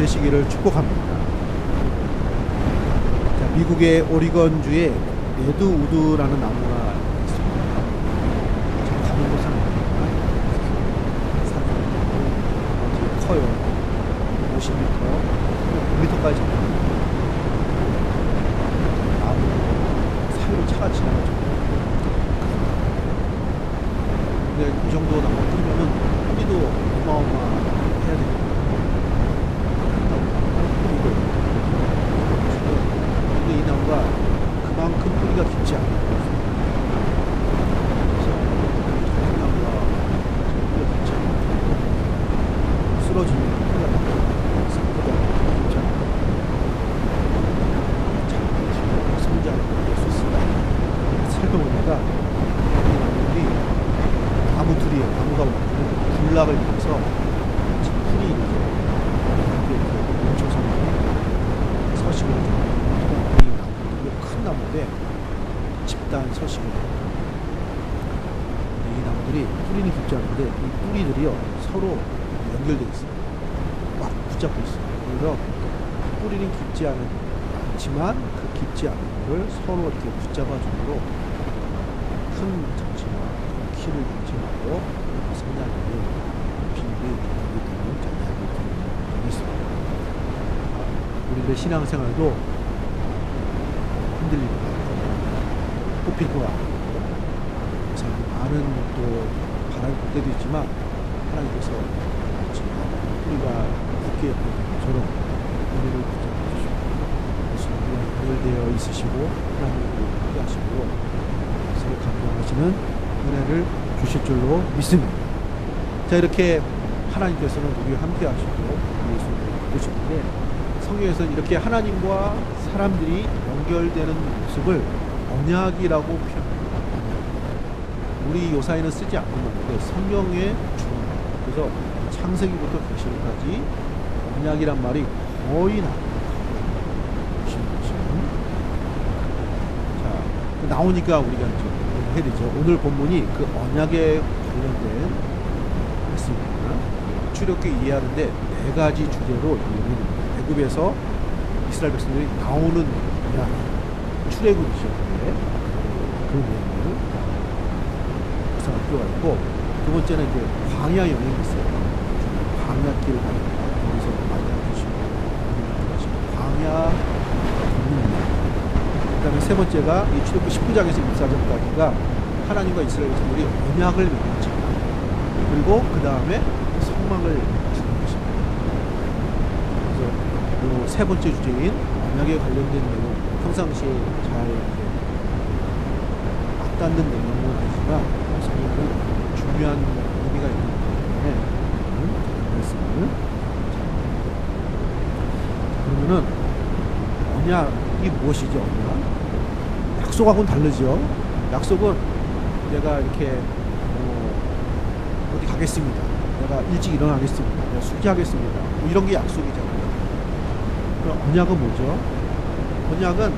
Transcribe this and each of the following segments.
되시기를 축복합니다. 자, 미국의 오리건주에 레드우드라는 나무가 있습니다. 잘 가는 곳은 아닙니다. 산이 커요. 50m, 100m까지 잡힙니다. 나무 사이로 차가 지나가죠. 근데 이 정도 나무 뜨면은 뿌리도 어마어마해야 됩니다. 근데 이 나무가 그만큼 뿌리가 깊지 않아요. 그래서 이 나무가 뿌리가 깊지 않아요. 쓰러지면 뿌리가 깊지 않아요. 잘 성장을 할 수 있습니다. 살펴보니까 이 나무들이 나무 둘이에요. 나무가 군락을 이용해서 풀이 이렇게 뭉쳐서 서식을 해줍니다. 이 나무들이 큰 나무인데 집단 서식을 해요. 이 나무들이 뿌리는 깊지 않은데 이 뿌리들이요 서로 연결되어 있어요. 막 붙잡고 있어요. 그래서 뿌리는 깊지 않지만 그 깊지 않은 걸 서로 이렇게 붙잡아주므로 큰 정치와 키를 유지하고 성장하는 비밀이 되는 장면이 있습니다. 우리의 신앙생활도 흔들릴 것 같고 뽑힐 것 같고 많은 또 바랄 때도 있지만 하나님께서 우리가 굳게 것처럼 우리를 붙잡아 주시고 그래서 연결되어 있으시고 하나님을 함께 하시고 서로 감동하시는 은혜를 주실 줄로 믿습니다. 자, 이렇게 하나님께서는 우리와 함께 하시고 우리의 손을 거두시는데 성경에서는 이렇게 하나님과 사람들이 연결되는 모습을 언약이라고 표현합니다. 우리 요사에는 쓰지 않는 건데 성경의 주어입니다. 그래서 창세기부터 계시록까지 언약이란 말이 거의 나옵니다. 자, 나오니까 우리가 이제 해야 되죠. 오늘 본문이 그 언약에 관련된 말씀입니다. 출애굽기 이해하는데 네 가지 주제로 이해합니다. 애굽에서 이스라엘 백성들이 나오는 언약, 출애굽이죠. 그 내용을 구상할 필요가 있고 두 번째는 이제 광야 여행이 있어요. 광야길을 가니까 거기서 만나주시고 광야 걷는 그 다음에 세 번째가 이 출애굽기 19장에서 24장까지가 하나님과 이스라엘 백성들이 언약을 맺는 것. 그리고 그 다음에 성막을 주는 것입니다. 그래서 세 번째 주제인 언약에 관련된 내용, 평상시에 잘 맞닿는 내용은 아니지만 성경은 중요한 의미가 있기 때문에 말씀을 그러면은 언약이 무엇이죠? 언약? 약속하고는 다르죠. 약속은 내가 이렇게 어디 가겠습니다. 내가 일찍 일어나겠습니다. 내가 숙제하겠습니다. 뭐 이런 게 약속이잖아요. 그럼 언약은 뭐죠? 언약은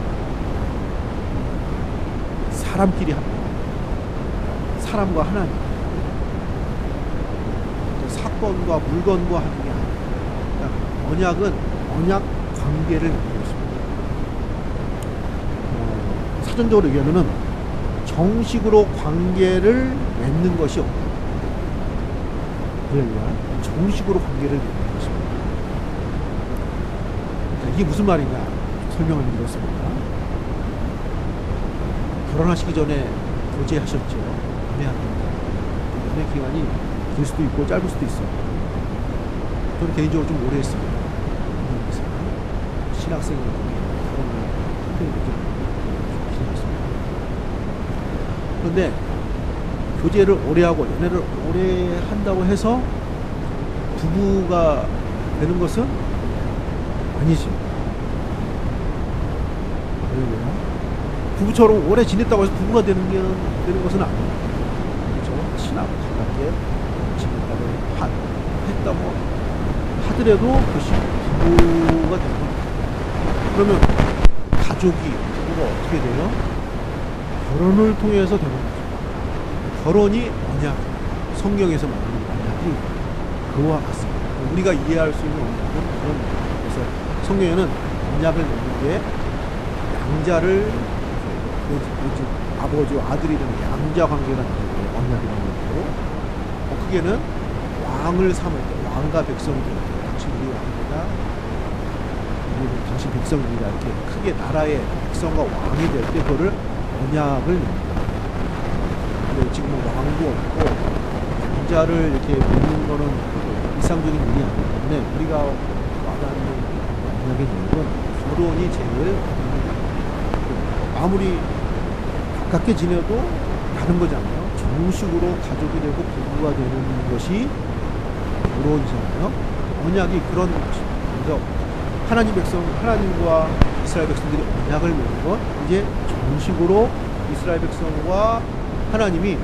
사람끼리 합니다. 사람과 하나님. 사건과 물건과 하는 게 아니에요. 언약은 언약 관계를 맺는 것입니다. 사전적으로 얘기하면은 정식으로 관계를 맺는 것이 없다. 정식으로 관계를 맺는 것입니다. 자, 이게 무슨 말이냐 설명을 드렸습니다. 결혼하시기 전에 교제하셨죠. 연애합니다. 연애 기간이 길 수도 있고 짧을 수도 있어요. 저는 개인적으로 좀 오래 했습니다. 신학생으로 결혼을 한편이 되죠. 그런데 교제를 오래 하고 연애를 오래 한다고 해서 부부가 되는 것은 아니지. 왜요? 부부처럼 오래 지냈다고 해서 부부가 되는 것은 아니에요. 그렇죠? 친하고 가깝게 지냈다고 했다고 하더라도 그것이 부부가 되는 겁니다. 그러면 가족이 부부가 어떻게 돼요? 결혼을 통해서 되는 거죠. 결혼이 언약, 성경에서 말하는 언약이 그와 같습니다. 우리가 이해할 수 있는 언약은 그런 성경에는 언약을 맺는 게 양자를 아버지와 아들이 되는 양자 관계가 나오고 언약이라고 했고 크게는 왕을 삼을 때 왕과 백성이 될 때 당신 우리 왕이다 우리는 당신 백성입니다 이렇게 크게 나라의 백성과 왕이 될 때 그거를 언약을 맺는다. 지금 왕도 없고 양자를 이렇게 맺는 거는 일상적인 일이 아니기 때문에 우리가 와닿는 언약의 내용은 결혼이 제일 아무리 가깝게 지내도 다른 거잖아요. 정식으로 가족이 되고 부부가 되는 것이 결혼이잖아요. 언약이 그런 것이죠. 하나님 백성, 하나님과 이스라엘 백성들이 언약을 맺는 건 이제 정식으로 이스라엘 백성과 하나님이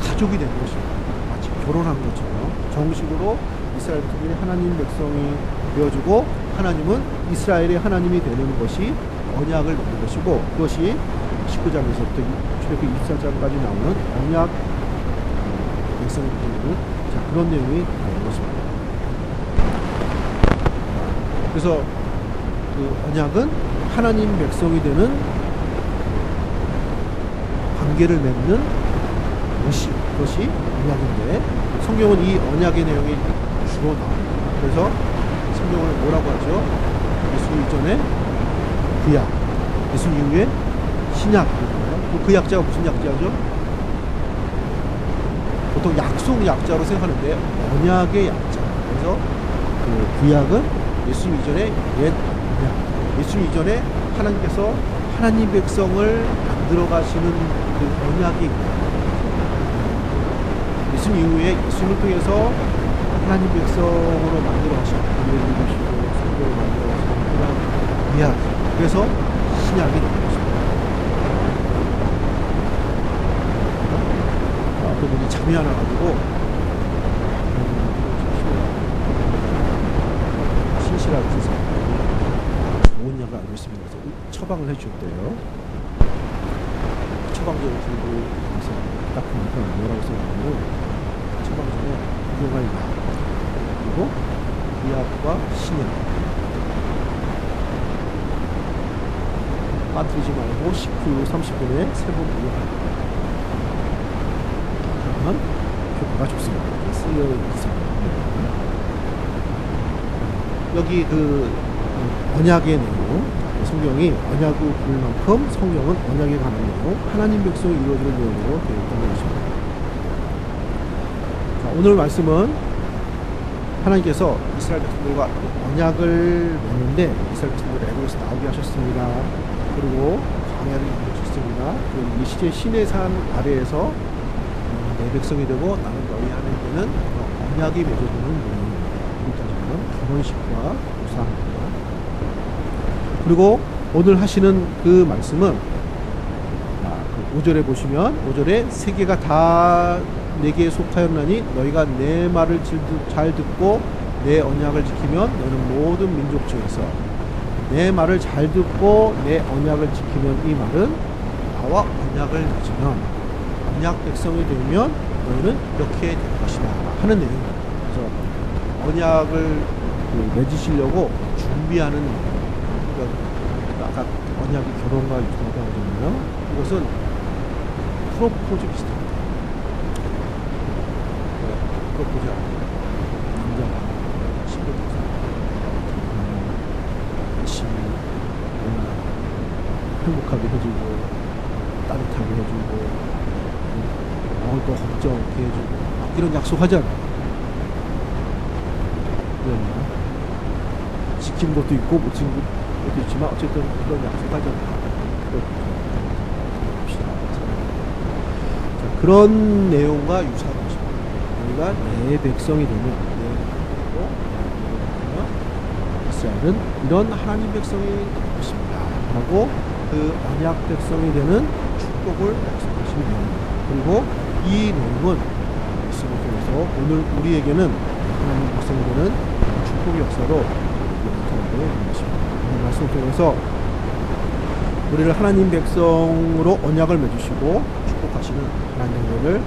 가족이 된 것입니다. 마치 결혼한 것처럼 정식으로 이스라엘 백성들이 하나님 백성이 되어주고 하나님은 이스라엘의 하나님이 되는 것이 언약을 맺는 것이고 그것이 19장에서부터 출애굽기 24장까지 나오는 언약 백성이 되는 그런 내용이 나오는 것입니다. 그래서 그 언약은 하나님 백성이 되는 관계를 맺는 그것이 언약인데 성경은 이 언약의 내용이 주로 나옵니다. 그래서 성경을 뭐라고 하죠? 예수 이전에 구약, 예수 이후에 신약. 그 약자가 무슨 약자죠? 보통 약속 약자로 생각하는데 언약의 약자. 그래서 그 구약은 예수님 이전에 옛 언약. 예수님 이전에 하나님께서 하나님 백성을 만들어 가시는 그 언약이 예수님 이후에 예수님을 통해서 하나님 백성으로 만들어 가시고 우리를 믿으시고 성도를 만들어 가시는 그런 이야기. 그래서 신약이 되는 것입니다. 그분이 잠이 안 와가지고 신실하게 해서 좋은 약을 알고 있습니다. 그래서 처방을 해주셨대요. 처방전을 들고 가서 딱 보니까 뭐라고 써있냐면 처방전에 구경할 약 그리고 구약과 신약 빠뜨리지 말고 19일 30분에 3번 구경할 효과가 좋습니다. 쓰여 있습니다. 여기 그 언약의 내용, 성경이 언약을 부를 만큼 성경은 언약에 관한 내용, 하나님 백성이 이루어지는 내용으로 되어 있다는 것입니다. 자, 오늘 말씀은 하나님께서 이스라엘 백성들과 언약을 맺는데 이스라엘 백성들을 애굽에서 나오게 하셨습니다. 그리고 광야를 이루셨습니다. 그리고 이 시제 시내산 아래에서 내 백성이 되고 나는 너희 하나님께는 언약이 맺어지는 내용입니다. 우리까지는 결혼식과 유사합니다. 그리고 오늘 하시는 그 말씀은 그 5절에 보시면 5절에 세계가 다 내게 속하였나니 너희가 내 말을 잘 듣고 내 언약을 지키면 너는 모든 민족 중에서 내 말을 잘 듣고 내 언약을 지키면 이 말은 나와 언약을 맺으면 언약 백성이 되면 너희는 이렇게 될 것이다 하는 내용입니다. 그래서 언약을 맺으시려고 준비하는 그러니까 아까 언약이 결혼과 유사하다고 하잖아요. 이것은 프로포즈 비슷합니다. 프로포즈 남자가 친구들과 열심히 행복하게 해주고 따뜻하게 해주고 또 걱정 이렇게 해주고 이런 약속하잖아. 지키는 것도 있고 못 지키는 것도 있지만 어쨌든 그런 약속하잖아. 자, 그런 내용과 유사한 것입니다. 우리가 내 백성이 되면 이스라엘은 이런 하나님 백성이 될 것입니다. 라고 그 언약 백성이 되는 축복을 약속하시는 내용입니다. 그리고 이 내용은 말씀을 통해서 오늘 우리에게는 하나님 백성이 되는 축복의 역사로 나타나고 있는 것입니다. 오늘 말씀을 통해서 우리를 하나님 백성으로 언약을 맺으시고 축복하시는 하나님을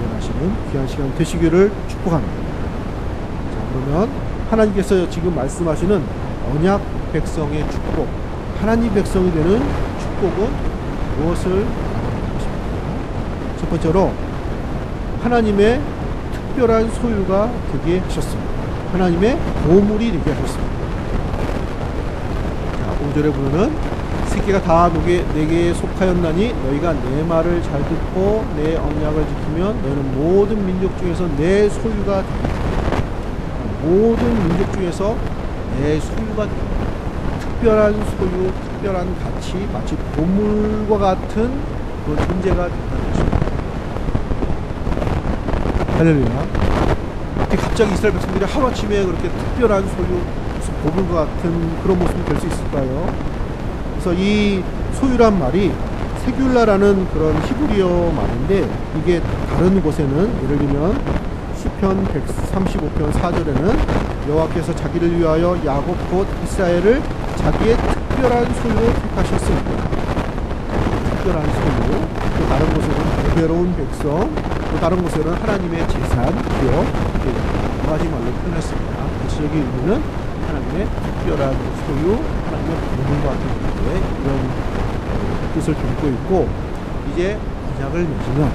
예배하시는 귀한 시간 되시기를 축복합니다. 자, 그러면 하나님께서 지금 말씀하시는 언약 백성의 축복, 하나님 백성이 되는 축복은 무엇을 말하는 것입니까? 첫 번째로 하나님의 특별한 소유가 되게 하셨습니다. 하나님의 보물이 되게 하셨습니다. 자, 5절에 보면은 새끼가 다 내게 속하였나니 너희가 내 말을 잘 듣고 내 언약을 지키면 너희는 모든 민족 중에서 내 소유가 되리라. 모든 민족 중에서 내 소유가 되리라. 특별한 소유, 특별한 가치, 마치 보물과 같은 그 존재가 된다는 것입니다. 할렐루야. 갑자기 이스라엘 백성들이 하루아침에 그렇게 특별한 소유, 보물과 같은 그런 모습이 될 수 있을까요? 그래서 이 소유란 말이 세귤라라는 그런 히브리어 말인데, 이게 다른 곳에는 예를 들면 시편 135편 4절에는 여호와께서 자기를 위하여 야곱 곧 이스라엘을 자기의 특별한 소유로 택하셨습니다. 특별한 소유. 또 다른 곳에는 보배로운 백성, 또 다른 곳에는 하나님의 재산, 기업, 두 가지 말로 표현했습니다. 대체적인 의미는 하나님의 특별한 소유, 하나님의 보물과 같은 이런 뜻을 담고 있고, 이제 언약을 맺으면,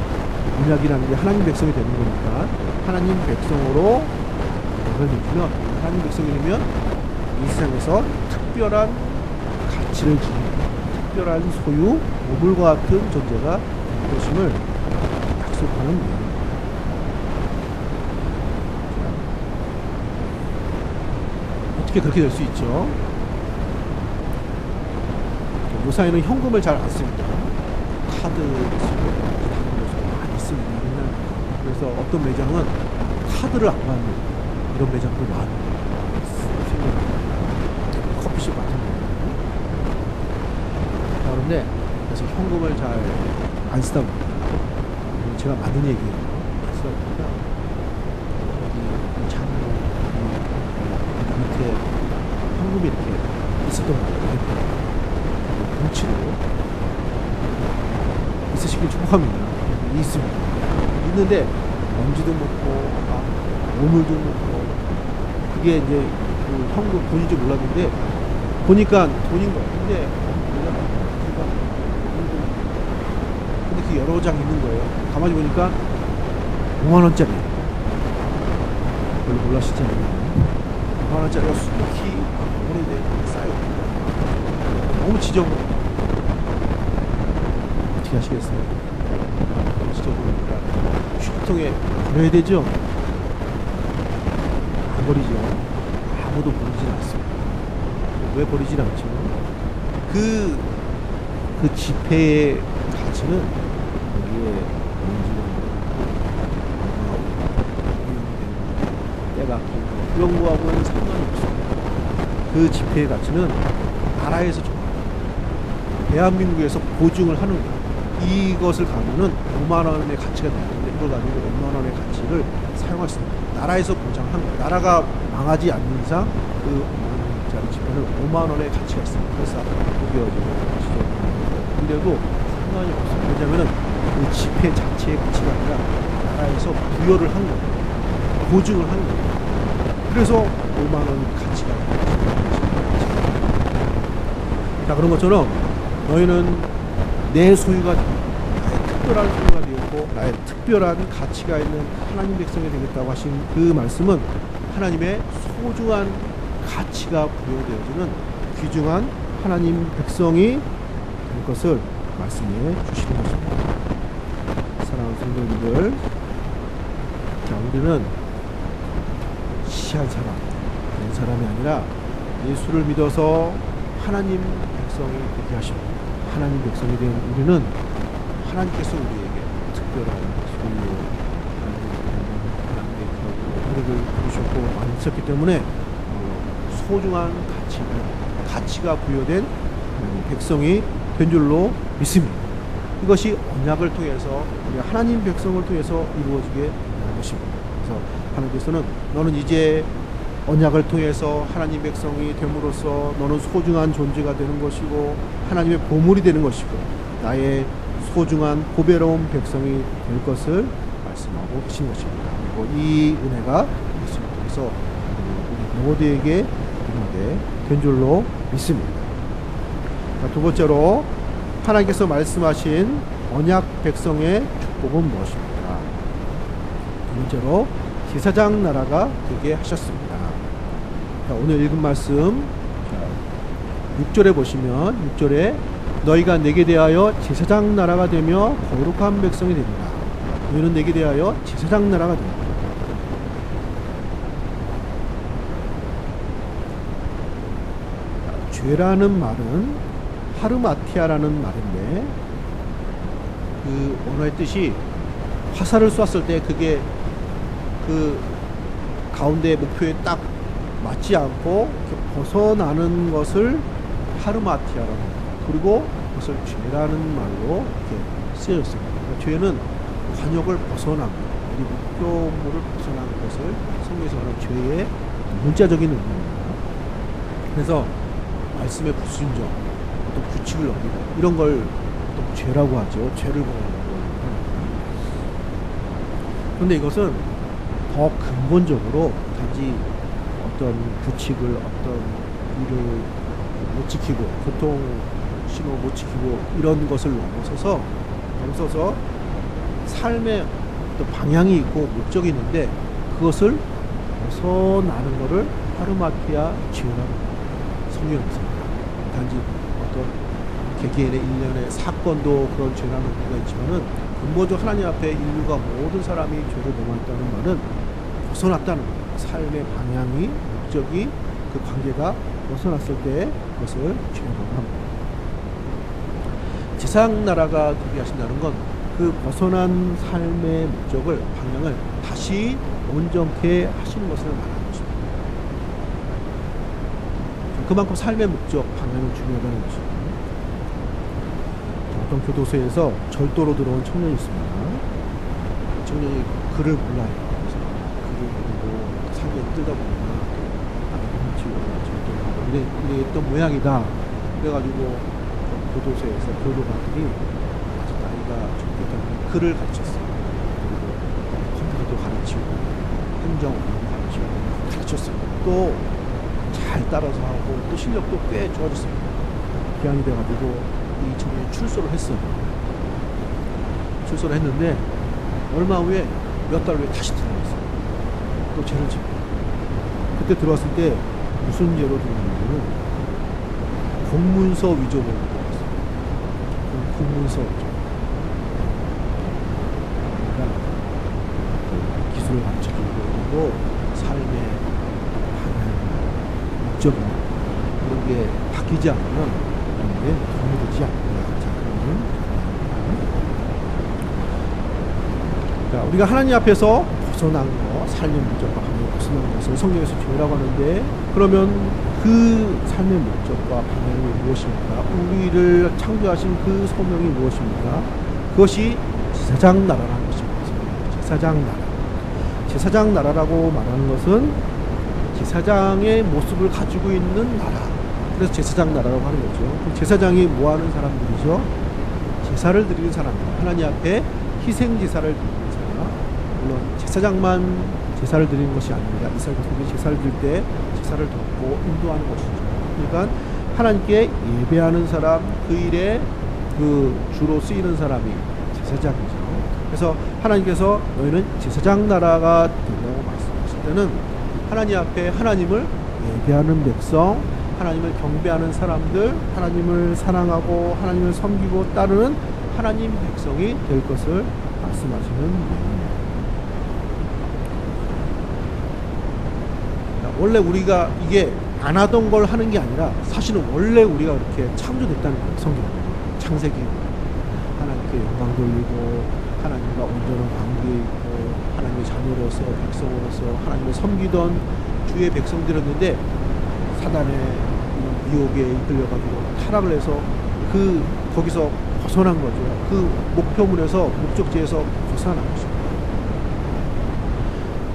언약이라는 게 하나님 백성이 되는 거니까 하나님 백성으로 언약을 맺으면, 하나님 백성이 되면 이 세상에서 특별한 가치를 지닌 특별한 소유, 보물과 같은 존재가 될 것임을 약속하는 내용입니다. 어떻게 그렇게 될 수 있죠? 요사이는 현금을 잘 안 씁니다. 카드 쓰고 많이 씁니다. 그래서 어떤 매장은 카드를 안 받는 이런 매장도 많아요. 커피숍 같은 경우는. 그런데 그래서 현금을 잘 안 쓰다 보니까, 제가 맞는 얘기예요. 안 쓰다 보니까 여기 창문 밑에 현금이 이렇게 있었던 거예요. 뭉치로 있으시길 축복합니다. 있습니다. 있는데 먼지도 묻고 오물도 묻고, 그게 이제 그 현금 돈인지 몰랐는데 보니까 돈인 거예요. 근데 그 여러 장 있는 거예요. 가만히 보니까 5만 원짜리. 별로 몰라시잖아요. 5만 원짜리가 수북히 오래돼 쌓여. 너무 지저분해. 어떻게 하시겠어요? 지저분하니까 휴지통에 버려야 되죠? 안 버리죠. 아무도 버리진 않습니다. 왜 버리진 않죠? 그 지폐의 가치는 여기에 먼지나 때가 그런 거하고는 상관이 없습니다. 그 지폐의 가치는 나라에서 대한민국에서 보증을 하는 거예요. 이것을 가면은 5만 원의 가치가 되는데, 이걸 가지고 5만 원의 가치를 사용할 수 있는 거예요. 나라에서 보장한 거예요. 나라가 망하지 않는 이상 그 5만 원짜리 지폐는 5만 원의 가치가 있습니다. 그래서 구겨지고 근데도 상관이 없어요. 왜냐하면은 그 지폐 자체의 가치가 아니라 나라에서 부여를 한 거예요. 보증을 한 거예요. 그래서 5만 원 가치가 자, 그런 것처럼 너희는 내 소유가 되고 나의 특별한 소유가 되었고 나의 특별한 가치가 있는 하나님 백성이 되겠다고 하신 그 말씀은 하나님의 소중한 가치가 부여되어지는 귀중한 하나님 백성이 될 것을 말씀해 주시는 것입니다. 사랑하는 성도님들, 자, 우리는 시한 사람, 그런 사람이 아니라 예수를 믿어서 하나님 백성이 되게 하십니다. 하나님 백성이 된 우리는 하나님께서 우리에게 특별한 소유, 우리를 부르셨고 많이 있었기 때문에 소중한 가치가 부여된 백성이 된 줄로 믿습니다. 이것이 언약을 통해서 우리 하나님 백성을 통해서 이루어지게 되는 것입니다. 그래서 하나님께서는 너는 이제 언약을 통해서 하나님 백성이 됨으로써 너는 소중한 존재가 되는 것이고 하나님의 보물이 되는 것이고 나의 소중한 보배로운 백성이 될 것을 말씀하고 계신 것입니다. 그리고 이 은혜가 예수를 통해서 우리 모두에게 가능하게 된 줄로 믿습니다. 자, 두 번째로 하나님께서 말씀하신 언약 백성의 축복은 무엇입니까? 두 번째로 제사장 나라가 되게 하셨습니다. 자, 오늘 읽은 말씀 6절에 보시면 6절에 너희가 내게 대하여 제사장 나라가 되며 거룩한 백성이 됩니다. 너희는 내게 대하여 제사장 나라가 됩니다. 죄라는 말은 하르마티아라는 말인데 그 원어의 뜻이 화살을 쐈을 때 그게 그 가운데 목표에 딱 맞지 않고 벗어나는 것을 하르마티아라고 합니다. 그리고 그것을 죄라는 말로 이렇게 쓰여졌습니다. 그러니까 죄는 관역을 벗어난 것, 우리 목표물을 벗어난 것을 성경에서 말하는 죄의 문자적인 의미입니다. 그래서 말씀의 불순종, 어떤 규칙을 어기다 이런 걸 또 죄라고 하죠. 죄를 범한다고 합니다. 그런데 이것은 더 근본적으로 단지 어떤 규칙을 어떤 일을 못 지키고 교통 신호 못 지키고 이런 것을 넘어서서 삶의 어떤 방향이 있고 목적이 있는데 그것을 벗어나는 것을 하르마티아 죄라고 성경에서 단지 어떤 개개인의 일련의 사건도 그런 죄라는 의미가 있지만은 근본적 하나님 앞에 인류가 모든 사람이 죄를 범했다는 말은 벗어났다는 거예요. 삶의 방향이 목적이 그 관계가 벗어났을 때 그것을 죄라고 합니다. 제사장 나라가 되게 하신다는 건 그 벗어난 삶의 목적을 방향을 다시 온전케 하시는 것을 말하는 것입니다. 그만큼 삶의 목적 방향이 중요하다는 것입니다. 어떤 교도소에서 절도로 들어온 청년이 있습니다. 청년이 글을 몰라요. 그래서 글을 모르고 살기 힘들다 보니까 훔치고 절도하고 이랬던 모양이다. 그래가지고 교도소에서 교도관들이 아직 나이가 적기 때문에 글을 가르쳤어요. 그리고 컴퓨터도 가르치고 행정업도 가르쳤어요. 또 잘 따라서 하고 또 실력도 꽤 좋아졌습니다. 기한이 돼가지고 이 청년이 출소를 했어요. 출소를 했는데 얼마 후에 몇 달 후에 다시 들어왔어요. 또 죄를 짓고 그때 들어왔을 때 무슨 죄로 들어왔냐면 공문서 위조범으로 들어왔어요. 공문서 위조. 그러니까 기술을 가르쳐주고 삶의 방향, 목적이 이런 게 바뀌지 않으면 이게 도움이 되지 않는다. 자, 그러면 우리가 하나님 앞에서 벗어난 거, 삶의 목적과 방향을 벗어난 것을 성경에서 죄라고 하는데 그러면 그 삶의 목적과 방향이 무엇입니까? 우리를 창조하신 그 소명이 무엇입니까? 그것이 제사장 나라라는 것입니다. 제사장 나라. 제사장 나라라고 말하는 것은 제사장의 모습을 가지고 있는 나라. 그래서 제사장 나라라고 하는 거죠. 그럼 제사장이 뭐 하는 사람들이죠? 제사를 드리는 사람들. 하나님 앞에 희생 제사를 드리는 사람. 물론 제사장만 제사를 드리는 것이 아닙니다. 이스라엘 백성들이 제사를 드릴 때 제사를 돕고 인도하는 것이죠. 그러니까 하나님께 예배하는 사람, 그 일에 그 주로 쓰이는 사람이 제사장이죠. 그래서 하나님께서 너희는 제사장 나라가 된다고 말씀하실 때는 하나님 앞에 하나님을 예배하는 백성, 하나님을 경배하는 사람들, 하나님을 사랑하고 하나님을 섬기고 따르는 하나님 백성이 될 것을 말씀하시는 내용입니다. 원래 우리가 이게 안 하던 걸 하는 게 아니라 사실은 원래 우리가 그렇게 창조됐다는 거예요. 성경 창세기 하나님께 영광 돌리고 하나님과 온전한 관계에 있고 하나님의 자녀로서 백성으로서 하나님을 섬기던 주의 백성들이었는데 사단의 미혹에 이끌려가지고 타락을 해서 거기서 벗어난 거죠. 그 목표물에서 목적지에서 벗어난 것입니다.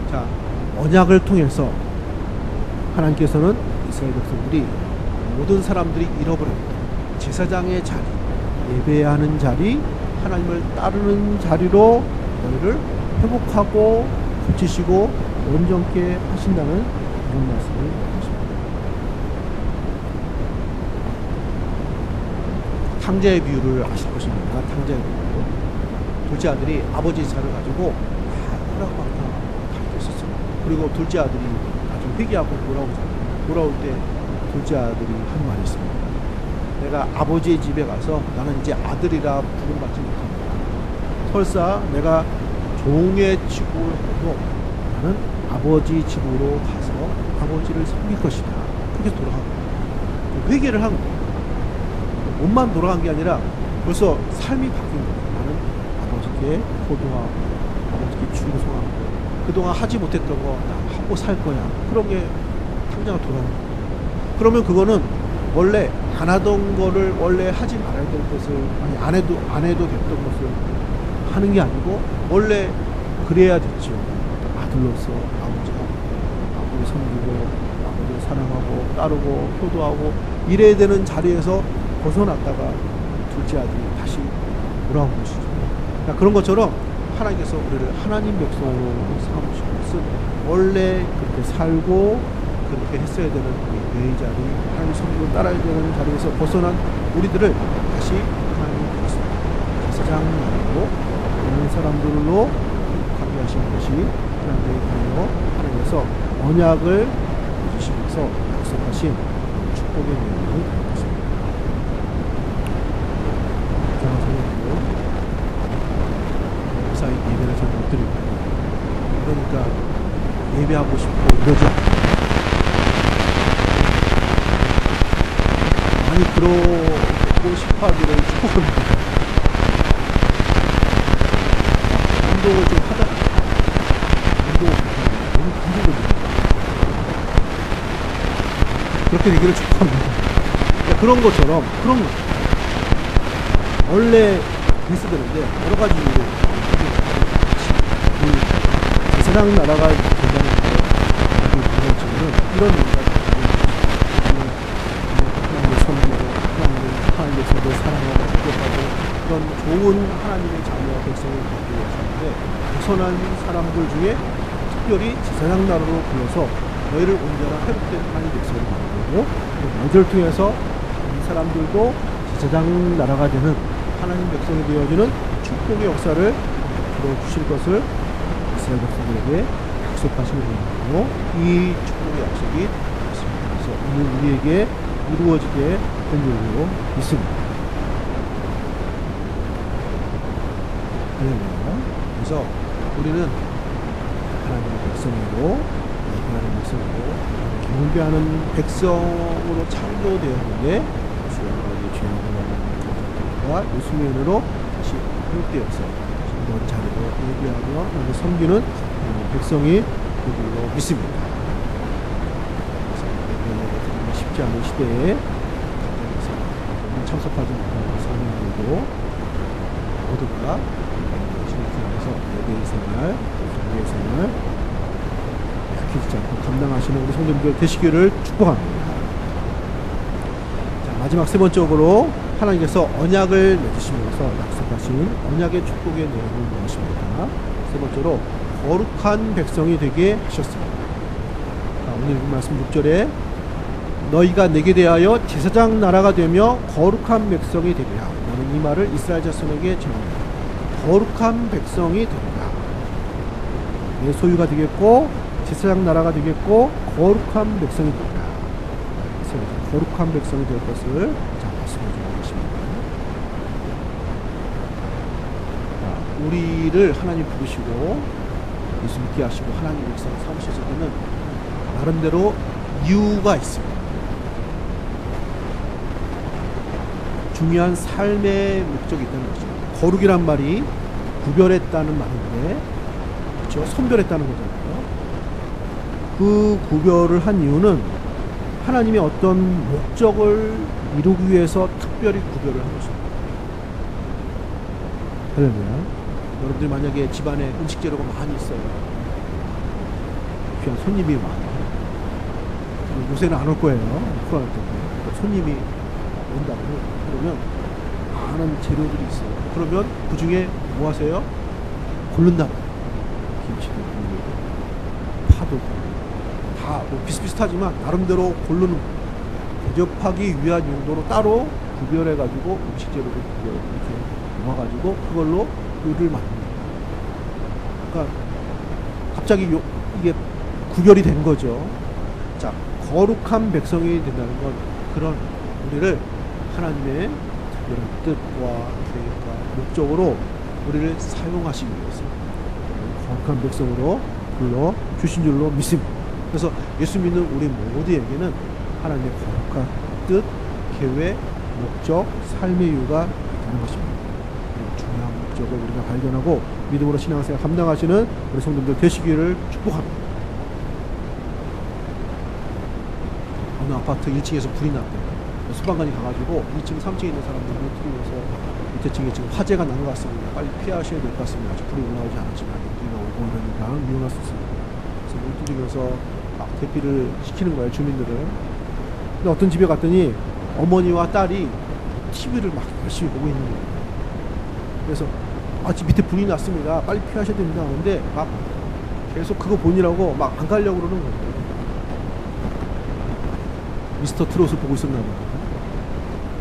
자, 언약을 통해서 하나님께서는 이스라엘 백성들이 모든 사람들이 잃어버린 제사장의 자리, 예배해야 하는 자리, 하나님을 따르는 자리로 너희를 회복하고 고치시고 온전케 하신다는 이런 말씀을 하십니다. 탕자의 비유를 아실 것입니다. 탕자의 비유. 둘째 아들이 아버지 재산을 가지고 호락호락 다 있었어요. 그리고 둘째 아들이 아주 회개하고 돌아오잖아요. 돌아올 때 둘째 아들이 한 말이 있습니다. 내가 아버지의 집에 가서 나는 이제 아들이라 부름받지 못합니다. 설사 내가 종의 취급을 해도 나는 아버지 집으로 가서 아버지를 섬길 것이다. 그렇게 돌아간 거예요. 회개를 한 거예요. 몸만 돌아간 게 아니라 벌써 삶이 바뀐 거예요. 나는 아버지께 호도하고 아버지께 충성하고 그동안 하지 못했던 거 나 하고 살 거야. 그런 게 탕자가 돌아온 거예요. 그러면 그거는 원래 안 하던 거를 원래 하지 말아야 될 것을 아니 안 해도 됐던 것을 하는 게 아니고 원래 그래야 됐죠. 아들로서 아버지 섬기고 아버지를 사랑하고 따르고 효도하고 이래야 되는 자리에서 벗어났다가 둘째 아들이 다시 돌아온 것이죠. 그러니까 그런 것처럼 하나님께서 우리를 하나님 백성으로 삼으신 것은 원래 그렇게 살고 그렇게 했어야 되는 이 자리, 하나님 섬기고 따라야 되는 자리에서 벗어난 우리들을 다시 하나님 백성, 제사장으로 있는 사람들로 관계하시는 것이 하나님의 하나님께서 언약을 주시면서 약속하신 축복의 내용이 되었습니다. 사이 예배를 잘 못 드리고 그러니까 예배하고 싶고 이러지 않아요. 많이 그러고 싶어 하기를 축복합니다. 운동을 좀 하다 운동을 너무 힘들거든요. 그렇게 되기를 축복합니다. 그러니까 그런 것처럼 그런 거 원래 있어야 되는데 여러 가지 이유로 제사장 나라가 된다는 거 이런 의미가 하나님을 섬기고 하나님의 성도 사랑하고 축복하고 그런 좋은 하나님의 자녀와 백성을 갖고 계시는데 벗어난 사람들 중에 특별히 제사장 나라로 불러서 너희를 온전한 회복된 하나님의 백성을 만들고 너희들을 통해서 다른 사람들도 제사장 나라가 되는 하나님 백성이 되어주는 축복의 역사를 들어주실 것을 이스라엘 백성들에게 약속하시는 분이고 이 축복의 약속이 있습니다. 그래서 오늘 우리에게 이루어지게 된 줄로 믿습니다. 그래서 우리는 하나님의 백성으로 하나님의 백성으로 경배하는 백성으로 창조되었는데 주의 요수면으로 다시 회복되어서 이런 자리로 예배하며 하나님을 섬기는 백성이 되기로 믿습니다. 그래서 쉽지 않은 시대에 참석하지 못하는 성도들도 모두가 신앙생활에서 예배 생활, 경배 생활 약해지지 않고 감당하시는 우리 성도님들 되시기를 축복합니다. 자, 마지막 세 번째로 하나님께서 언약을 맺으시면서 약속하신 언약의 축복의 내용을 무엇입니까? 세 번째로 거룩한 백성이 되게 하셨습니다. 자, 오늘 말씀 6절에 너희가 내게 대하여 제사장 나라가 되며 거룩한 백성이 되리라. 나는 이 말을 이스라엘 자손에게 전합니다. 거룩한 백성이 되리라. 내 소유가 되겠고 제사장 나라가 되겠고 거룩한 백성이 되리라. 거룩한 백성이 될 것을 말씀해 주고 계십니다. 우리를 하나님 부르시고 예수 믿게 하시고 하나님 백성 삼으셨을 때는 나름대로 이유가 있습니다. 중요한 삶의 목적이 있다는 것입니다. 거룩이란 말이 구별했다는 말인데, 그렇죠? 선별했다는 거잖아요. 그 구별을 한 이유는 하나님의 어떤 목적을 이루기 위해서 특별히 구별을 한 것입니다. 할렐루야. 여러분들이 만약에 집안에 음식 재료가 많이 있어요. 귀한 손님이 많아요. 요새는 안 올 거예요. 코로나 때문에. 손님이 온다고 그러면 많은 재료들이 있어요. 그러면 그 중에 뭐 하세요? 고른다. 김치도 고르고 파도 고르고 다 뭐 비슷비슷하지만 나름대로 고르는 대접하기 위한 용도로 따로 구별해가지고 음식 재료를 구별 이렇게 모아가지고 그걸로 요리를 만듭니다. 그러니까 갑자기 이게 구별이 된 거죠. 자, 거룩한 백성이 된다는 건 그런 우리를 하나님의 특별한 뜻과 계획과 목적으로 우리를 사용하시기 위해서 거룩한 백성으로 불러 주신 줄로 믿습니다. 그래서 예수 믿는 우리 모두에게는 하나님의 거룩한 뜻, 계획, 목적, 삶의 이유가 있다는 것입니다. 중요한 목적을 우리가 발견하고 믿음으로 신앙생활 감당하시는 우리 성도들 되시기를 축복합니다. 어느 아파트 1층에서 불이 났대요. 소방관이 가가지고 2층, 3층에 있는 사람들을 틀면서 밑에 층에 지금 화재가 난 것 같습니다. 빨리 피하셔야 될 것 같습니다. 아직 불이 올라오지 않았지만 연기가 오고 이러니까 위험할 수 있습니다. 그래서 물 두드려서 막 대피를 시키는 거예요, 주민들을. 근데 어떤 집에 갔더니 어머니와 딸이 TV를 막 열심히 보고 있는 거예요. 그래서 지금 밑에 불이 났습니다. 빨리 피하셔야 됩니다. 근데 막 계속 그거 보느라고 막 안 가려고 그러는 거예요. 미스터 트롯을 보고 있었나 봐요.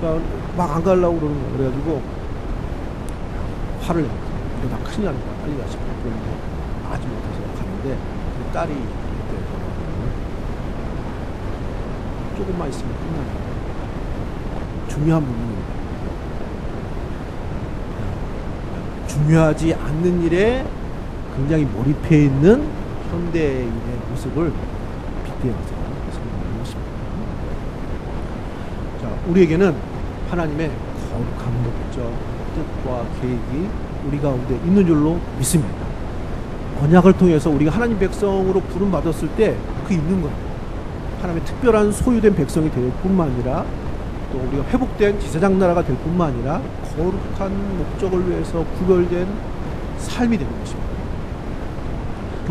그러니까 막 안 가려고 그러는 거예요. 그래가지고 화를 냈어요. 이거 다 큰일 나는 거야. 빨리 가시고. 그런데 나가지 못해서 갔는데 그 딸이 그때 조금만 있으면 끝나는 거예요. 중요한 부분입니다. 중요하지 않는 일에 굉장히 몰입해 있는 현대인의 모습을 빗대어서 설명하는 것입니다. 자, 우리에게는 하나님의 거룩한 목적, 뜻과 계획이 우리 가운데 있는 줄로 믿습니다. 언약을 통해서 우리가 하나님 백성으로 부름받았을 때 그 있는 것, 하나님의 특별한 소유된 백성이 될 뿐만 아니라 또 우리가 회복된 제사장 나라가 될 뿐만 아니라 거룩한 목적을 위해서 구별된 삶이 되는 것입니다.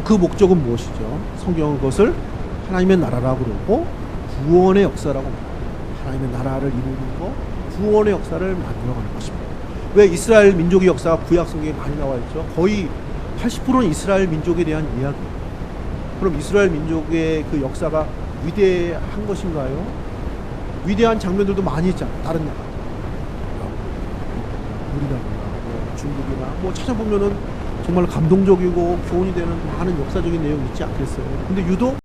그 목적은 무엇이죠? 성경은 그것을 하나님의 나라라고 그러고 구원의 역사라고, 하나님의 나라를 이루는 것, 구원의 역사를 만들어가는 것입니다. 왜 이스라엘 민족의 역사가 구약 성경에 많이 나와 있죠? 거의 80%는 이스라엘 민족에 대한 이야기예요. 그럼 이스라엘 민족의 그 역사가 위대한 것인가요? 위대한 장면들도 많이 있잖아요. 다른 나라, 우리나라, 중국이나 찾아보면은 정말 감동적이고 교훈이 되는 많은 역사적인 내용이 있지 않겠어요? 근데 유독